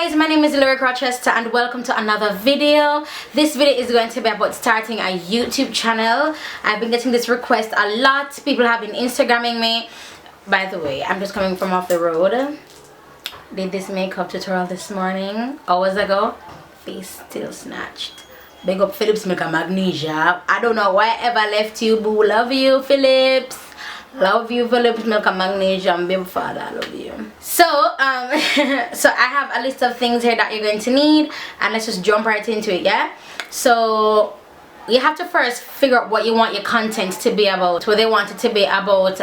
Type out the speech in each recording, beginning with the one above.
guys, my name is Rochester and welcome to another video. This video is going to be about starting a YouTube channel. I've been getting this request a lot. People have been Instagramming me. By the way, I'm just coming from off the road. Did this makeup tutorial this morning, hours ago. Face still snatched. Big up Phillips Milk and Magnesia. I don't know why I ever left you, boo. Love you, Phillips. Love you, Phillips Milk and Magnesium, baby father. I love you. So so I have a list of things here that you're going to need, and let's just jump right into it. Yeah, so you have to first figure out what you want your content to be about. Whether you want it to be about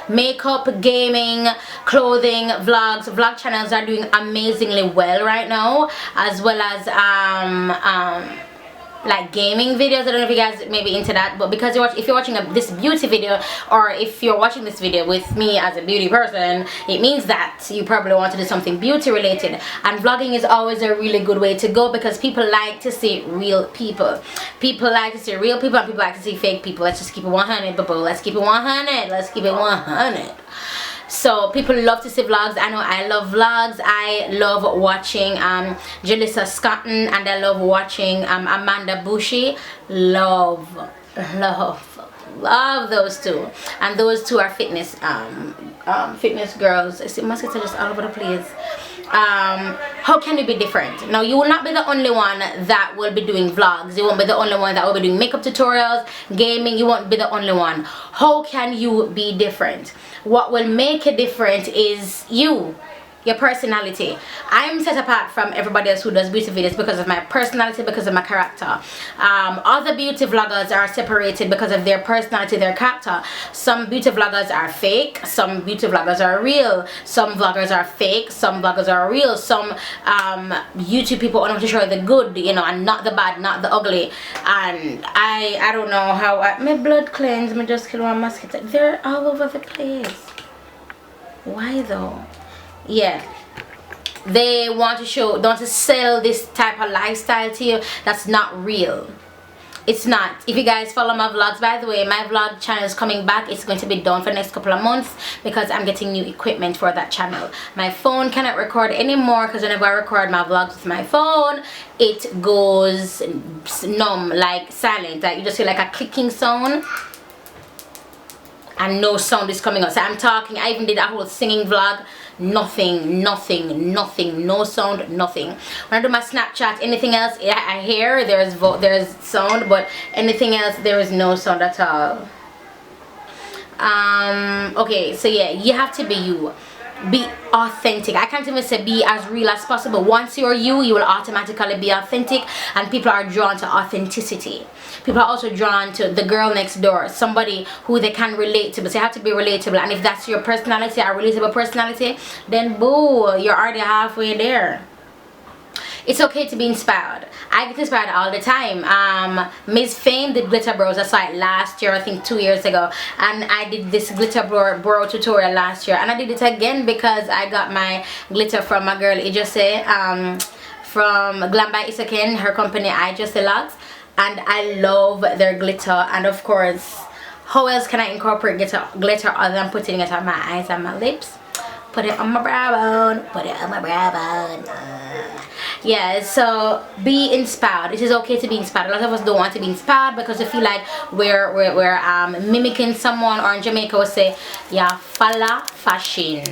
makeup, gaming, clothing, vlogs. Vlog channels are doing amazingly well right now, as well as like gaming videos. I don't know if you guys may be into that, but because if you're watching this beauty video, or if you're watching this video with me as a beauty person, it means that you probably want to do something beauty related, and vlogging is always a really good way to go because people like to see real people. People like to see real people and people like to see fake people. Let's just keep it 100, people. Let's keep it 100. Let's keep it 100. So people love to see vlogs. I know I love vlogs. I love watching Jalissa Scotton, and I love watching Amanda Bushi. Love those two, and those two are fitness fitness girls. See, mosquitoes are just all over the place. How can you be different? Now, you will not be the only one that will be doing vlogs. You won't be the only one that will be doing makeup tutorials, gaming. You won't be the only one. How can you be different? What will make it different is you, your personality. I'm set apart from everybody else who does beauty videos because of my personality, because of my character. Other beauty vloggers are separated because of their personality, their character. Some beauty vloggers are fake, some beauty vloggers are real, some vloggers are fake, some vloggers are real. Some YouTube people want to show the good, you know, and not the bad, not the ugly. And I don't know how my blood cleanse, me just kill one mosquito. They're all over the place. Why though? Yeah, they want to show, they want to sell this type of lifestyle to you that's not real. It's not. If you guys follow my vlogs, by the way, my vlog channel is coming back. It's going to be done for the next couple of months because I'm getting new equipment for that channel. My phone cannot record anymore because whenever I record my vlogs with my phone, it goes numb, like silent, like you just hear like a clicking sound and no sound is coming out. So I'm talking, I even did a whole singing vlog. Nothing, no sound, nothing. When I do my Snapchat, anything else, I hear there's sound, but anything else there is no sound at all. Okay, so yeah, you have to be you. Be authentic. I can't even say be as real as possible. Once you're you, you will automatically be authentic, and people are drawn to authenticity. People are also drawn to the girl next door, somebody who they can relate to. But you have to be relatable, and if that's your personality, a relatable personality, then boo, you're already halfway there. It's okay to be inspired. I get inspired all the time. Miss Fame did glitter brows. I saw it last year, I think 2 years ago, and I did this glitter brow tutorial last year, and I did it again because I got my glitter from my girl Ijose, from Glam by Isaken, her company Ijose Locks, and I love their glitter. And of course, how else can I incorporate glitter other than putting it on my eyes and my lips? Put it on my brow bone, put it on my brow bone. Yeah, so be inspired. It is okay to be inspired. A lot of us don't want to be inspired because we feel like we're mimicking someone, or in Jamaica we say, yeah, follow fashion.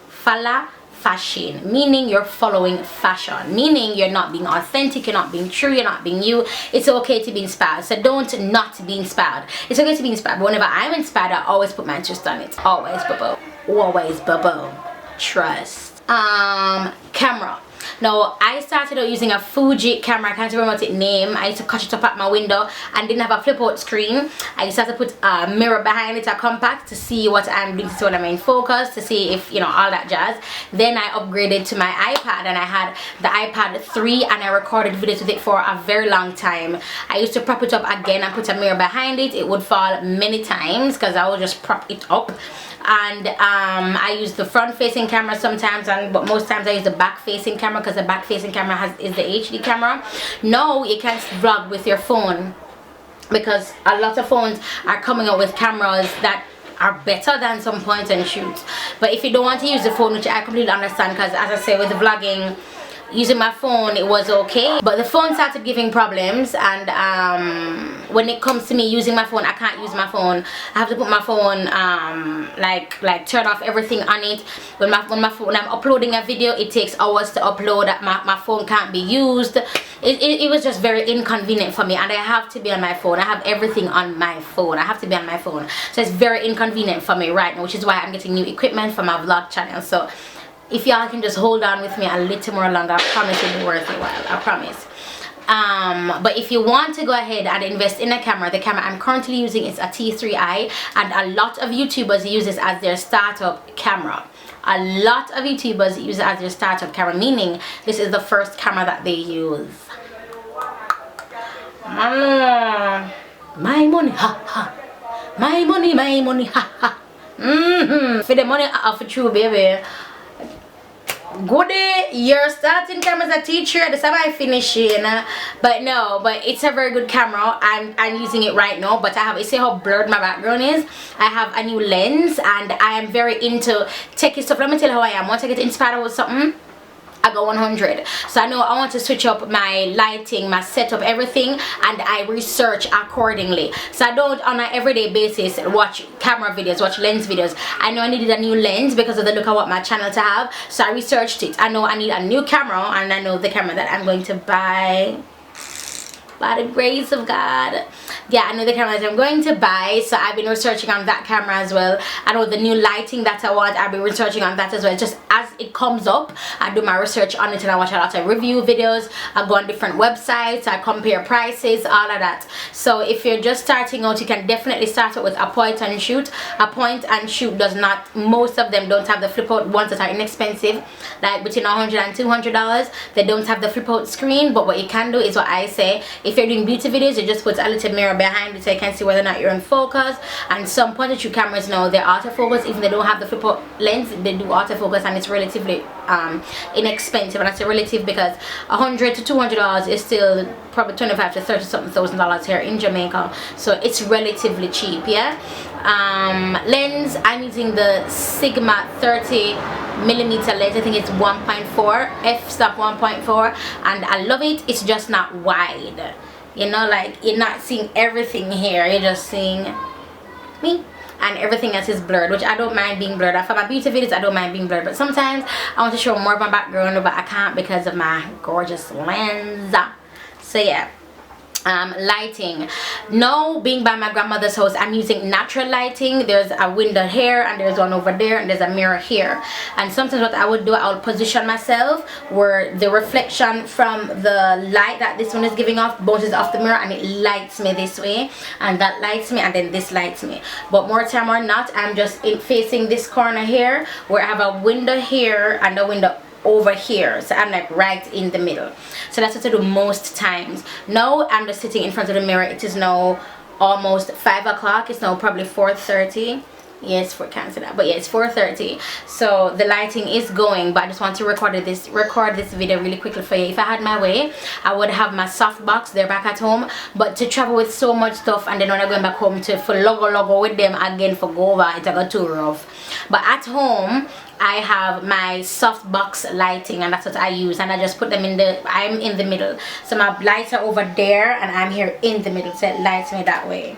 Follow fashion, meaning you're following fashion, meaning you're not being authentic, you're not being true, you're not being you. It's okay to be inspired, so don't not be inspired. It's okay to be inspired, but whenever I'm inspired, I always put my interest on it. Always, bubble. Always, bubble. Trust. Camera. Now, I started out using a Fuji camera. I can't remember what it name. I used to cut it up at my window and didn't have a flip out screen. I used to have to put a mirror behind it, a compact, to see what I'm doing, to see when I'm in focus, to see if, you know, all that jazz. Then I upgraded to my iPad, and I had the iPad 3, and I recorded videos with it for a very long time. I used to prop it up again and put a mirror behind it. It would fall many times because I would just prop it up. And I use the front facing camera sometimes, but most times I use the back facing camera because the back facing camera is the HD camera. No, you can't vlog with your phone because a lot of phones are coming out with cameras that are better than some point and shoots. But if you don't want to use the phone, which I completely understand, because as I say, with the vlogging, using my phone it was okay, but the phone started giving problems, and when it comes to me using my phone, I can't use my phone. I have to put my phone like turn off everything on it. When I'm uploading a video, it takes hours to upload. My phone can't be used. It was just very inconvenient for me, and I have to be on my phone. I have everything on my phone. I have to be on my phone, so it's very inconvenient for me right now, which is why I'm getting new equipment for my vlog channel. So if y'all can just hold on with me a little more longer, I promise it'll be worth a while. I promise. But if you want to go ahead and invest in a camera, the camera I'm currently using is a T3i, and a lot of YouTubers use this as their startup camera. A lot of YouTubers use it as their startup camera, meaning this is the first camera that they use. My money, ha ha. My money, ha ha. For the money I offer you, baby. Good day, you're starting camera as a teacher. That's how I finish it, but it's a very good camera. I'm using it right now, but I have, you see how blurred my background is? I have a new lens, and I am very into techie stuff. Let me tell you how I am. Once I get inspired with something, I go 100. So I know I want to switch up my lighting, my setup, everything, and I research accordingly. So I don't on an everyday basis watch camera videos, watch lens videos. I know I needed a new lens because of the look I want my channel to have, so I researched it. I know I need a new camera, and I know the camera that I'm going to buy, by the grace of God. Yeah, I know the camera that I'm going to buy, so I've been researching on that camera as well. I know the new lighting that I want, I've been researching on that as well. Just as it comes up, I do my research on it, and I watch a lot of review videos. I go on different websites, I compare prices, all of that. So if you're just starting out, you can definitely start out with a point and shoot. A point and shoot does not, most of them don't have the flip out ones that are inexpensive, like between $100 and $200. They don't have the flip out screen, but what you can do is what I say. If you're doing beauty videos, you just put a little mirror behind it so you can see whether or not you're in focus. And some point and shoot cameras now, they're autofocus. Even they don't have the flip out lens, they do autofocus, and it's relatively inexpensive. And I say relative because $100 to $200 is still probably $25 to $30 something thousand here in Jamaica, so it's relatively cheap. Yeah. Lens, I'm using the Sigma 30mm lens. I think it's 1.4 f-stop 1.4, and I love it. It's just not wide, you know, like you're not seeing everything here, you're just seeing me, and everything else is blurred, which I don't mind being blurred. For my beauty videos, I don't mind being blurred, but sometimes I want to show more of my background, but I can't because of my gorgeous lens. So yeah. Lighting, now being by my grandmother's house, I'm using natural lighting. There's a window here, and there's one over there, and there's a mirror here. And sometimes what I would do, I would position myself where the reflection from the light that this one is giving off bounces off the mirror, and it lights me this way, and that lights me, and then this lights me. But more time or not, I'm just facing this corner here where I have a window here and a window over here, so I'm like right in the middle. So that's what I do most times. Now I'm just sitting in front of the mirror. It is now almost 5 o'clock. It's now probably 4:30. Yes, for can't say that, but yeah, it's 4:30. So the lighting is going, but I just want to record this video really quickly for you. If I had my way, I would have my softbox there back at home, but to travel with so much stuff, and then when I'm going back home to for logo with them again for go over, it's got too rough. But at home I have my softbox lighting, and that's what I use, and I just put them in the, I'm in the middle, so my lights are over there and I'm here in the middle, so it lights me that way.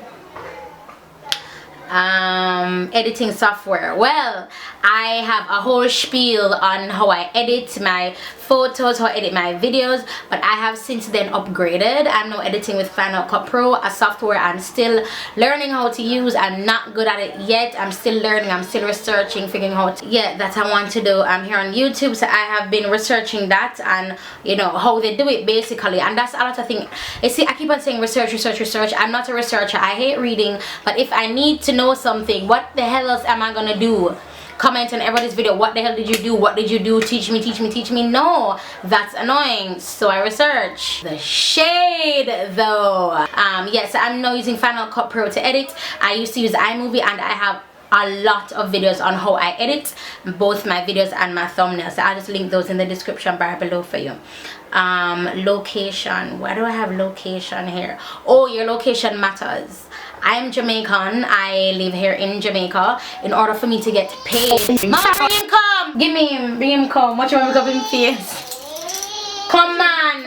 Editing software, well, I have a whole spiel on how I edit my photos, how I edit my videos, but I have since then upgraded. I'm now editing with Final Cut Pro, a software I'm still learning how to use. I'm not good at it yet. I'm still learning, I'm still researching, figuring out that I want to do. I'm here on YouTube, so I have been researching that, and you know how they do it basically, and that's a lot of things. You see, I keep on saying research. I'm not a researcher. I hate reading, but if I need to know something, what the hell else am I gonna do? Comment on everybody's video, what the hell did you do, what did you do, teach me. No, that's annoying, so I research. The shade though, yes, I'm now using Final Cut Pro to edit. I used to use iMovie, and I have a lot of videos on how I edit both my videos and my thumbnails, so I'll just link those in the description bar below for you. Location, why do I have location here? Oh, your location matters. I am Jamaican. I live here in Jamaica. In order for me to get paid, Mama, bring him come. Give me him. Bring him come. Watch him come in face.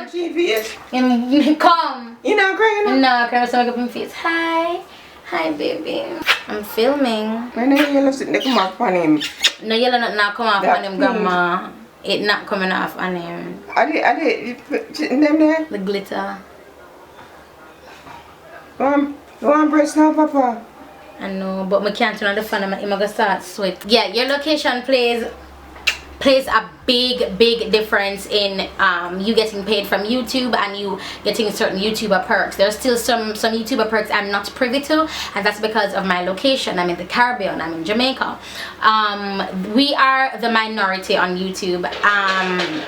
face. Come. You not crying? No, can I make up my face? Hi. Hi, baby. I'm filming. When the yellow sit they come off on him. No yellow not come off That on him, grandma. It not coming off on him. Are they sitting them there? The glitter. Go on, breast now, Papa. I know, but I can't turn on the fan. I'm gonna start sweat. Yeah, your location plays a big difference in you getting paid from YouTube and you getting certain YouTuber perks. There's still some YouTuber perks I'm not privy to, and that's because of my location. I'm in the Caribbean. I'm in Jamaica. We are the minority on YouTube.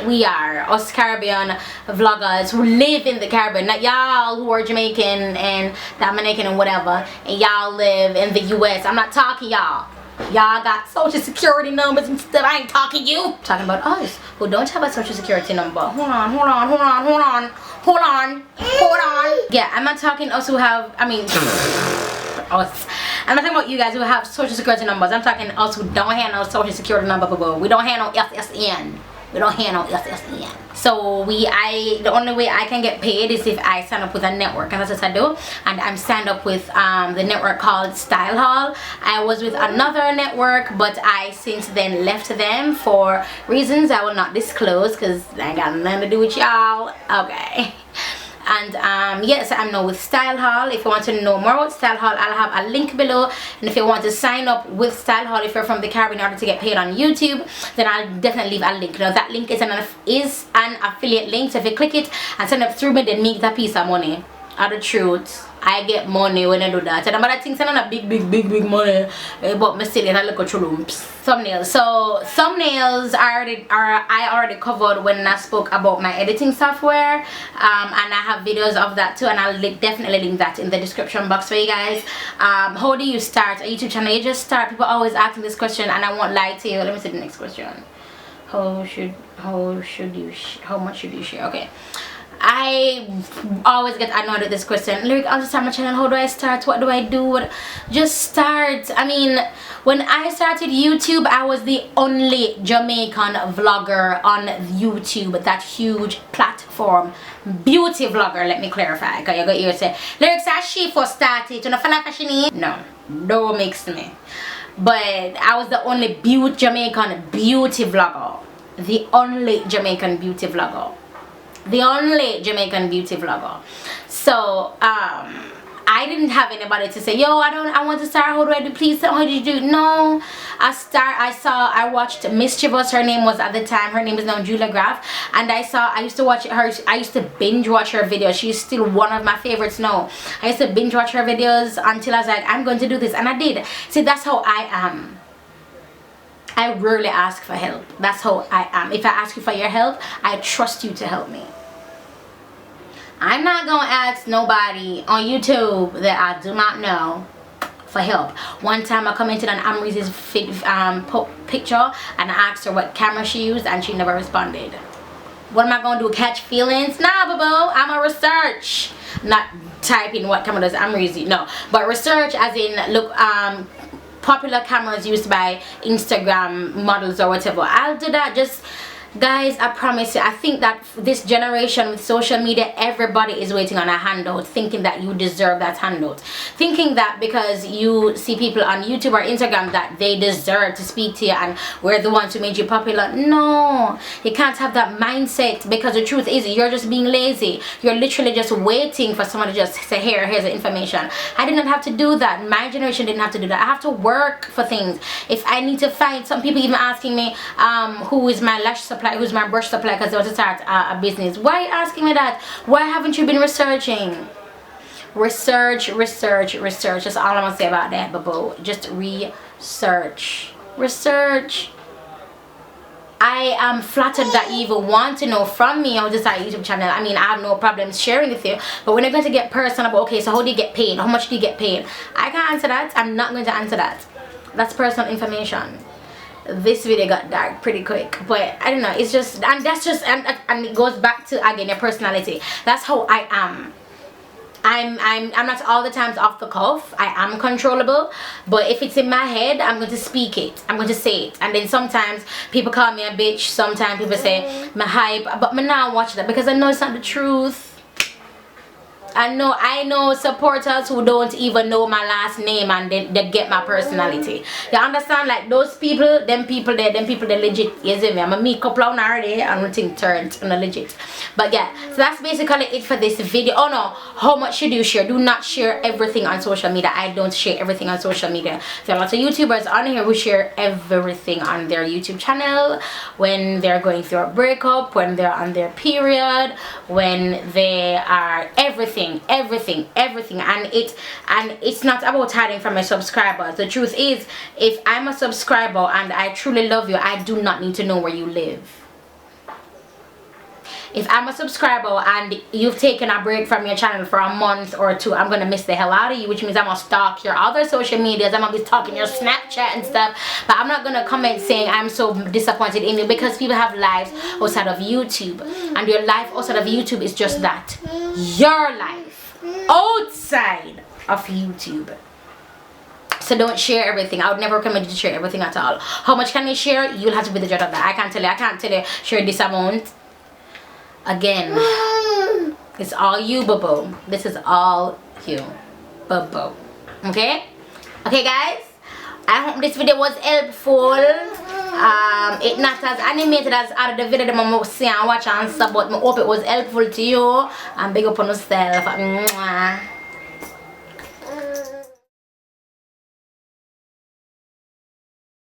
We are us Caribbean vloggers who live in the Caribbean, not y'all who are Jamaican and Dominican and whatever, and y'all live in the US. I'm not talking y'all. Y'all got social security numbers and stuff. I ain't talking you. I'm talking about us who don't have a social security number. Hold on. Yeah, I'm not talking us who have, us. I'm not talking about you guys who have social security numbers. I'm talking us who don't have no social security number. We don't have no SSN. We don't have no SSN. So the only way I can get paid is if I sign up with a network, and that's what I do. And I'm signed up with the network called Style Hall. I was with another network, but I since then left them for reasons I will not disclose because I ain't got nothing to do with y'all. Okay. And yes, I'm now with Style Hall. If you want to know more about Style Hall, I'll have a link below. And if you want to sign up with Style Hall, if you're from the Caribbean in order to get paid on YouTube, then I'll definitely leave a link. Now that link is an affiliate link, so if you click it and sign up through me, then me get a piece of money. The truth, I get money when I do that. And other things are not a big money, but me still get a little trumps. Thumbnails. So thumbnails I already covered when I spoke about my editing software, and I have videos of that too, and I'll definitely link that in the description box for you guys. How do you start a YouTube channel? You just start. People always ask me this question, and I won't lie to you. Let me see the next question. How much should you share? Okay. I always get annoyed with this question. Lyric, I'll just start my channel. How do I start? What do I do? Just start. I mean, when I started YouTube, I was the only Jamaican vlogger on YouTube, that huge platform. Beauty vlogger, let me clarify. Because you got here say, Lyrics, as she first started. You know, no, don't mix me. But I was the only Jamaican beauty vlogger. The only Jamaican beauty vlogger. The only Jamaican beauty vlogger. So I didn't have anybody to say, yo, I want to start. How do I do? Please tell me how do you do? No, I watched Mischievous. Her name was at the time, her name is now Julia Graff, and I used to watch her. I used to binge watch her videos. She's still one of my favorites now. I used to binge watch her videos until I was like, I'm going to do this, and I did. See, that's how I am. I rarely ask for help. That's how I am. If I ask you for your help, I trust you to help me. I'm not gonna ask nobody on YouTube that I do not know for help. One time I commented on Amri's picture and I asked her what camera she used and she never responded. What am I gonna do, catch feelings? Nah, boo, I'm a research. Not typing what camera does Amri's use, no. But research as in, look, popular cameras used by Instagram models or whatever. I'll do that. Just guys, I promise you, I think that this generation with social media, everybody is waiting on a handout, thinking that you deserve that handout, thinking that because you see people on YouTube or Instagram that they deserve to speak to you and we're the ones who made you popular. No, you can't have that mindset, because the truth is you're just being lazy. You're literally just waiting for someone to just say, here's the information. I did not have to do that. My generation didn't have to do that. I have to work for things. If I need to find, some people even asking me who is my lash supply, who's my brush supply, because they want to start a business. Why are you asking me that? Why haven't you been researching? Research. That's all I'm gonna say about that, boo. Just research. I am flattered that you even want to know from me how to start a YouTube channel. I mean, I have no problem sharing with you, but when you're going to get personal about, okay, so how do you get paid? How much do you get paid? I can't answer that. I'm not going to answer that. That's personal information. This video got dark pretty quick, but I don't know, it's just, and that's just, and it goes back to, again, your personality. That's how I am. I'm not all the times off the cuff. I am controllable, but if it's in my head, I'm going to speak it. I'm going to say it. And then sometimes people call me a bitch. Sometimes people say my hype, but me not watch that because I know it's not the truth. I know supporters who don't even know my last name and they get my personality. You understand? Like those people, them people they legit. You see me? I'm a meet couple on already and we think turned on a legit. But yeah, so that's basically it for this video. Oh no, how much should you share? Do not share everything on social media. I don't share everything on social media. There are lots of YouTubers on here who share everything on their YouTube channel when they're going through a breakup, when they're on their period, when they are everything, and it's not about hiding from my subscribers. The truth is, if I'm a subscriber and I truly love you, I do not need to know where you live. If I'm a subscriber and you've taken a break from your channel for a month or two, I'm gonna miss the hell out of you, which means I'm gonna stalk your other social medias. I'm gonna be stalking your Snapchat and stuff, but I'm not gonna comment saying I'm so disappointed in you, because people have lives outside of YouTube, and your life outside of YouTube is just that, your life outside of YouTube. So don't share everything. I would never recommend you to share everything at all. How much can you share? You'll have to be the judge of that. I can't tell you share this amount. Again, it's all you, boo-boo. This is all you, boo-boo. Okay guys, I hope this video was helpful. It's not as animated as other the video that I see and watch and stuff, but I hope it was helpful to you, and big up on yourself. Mwah.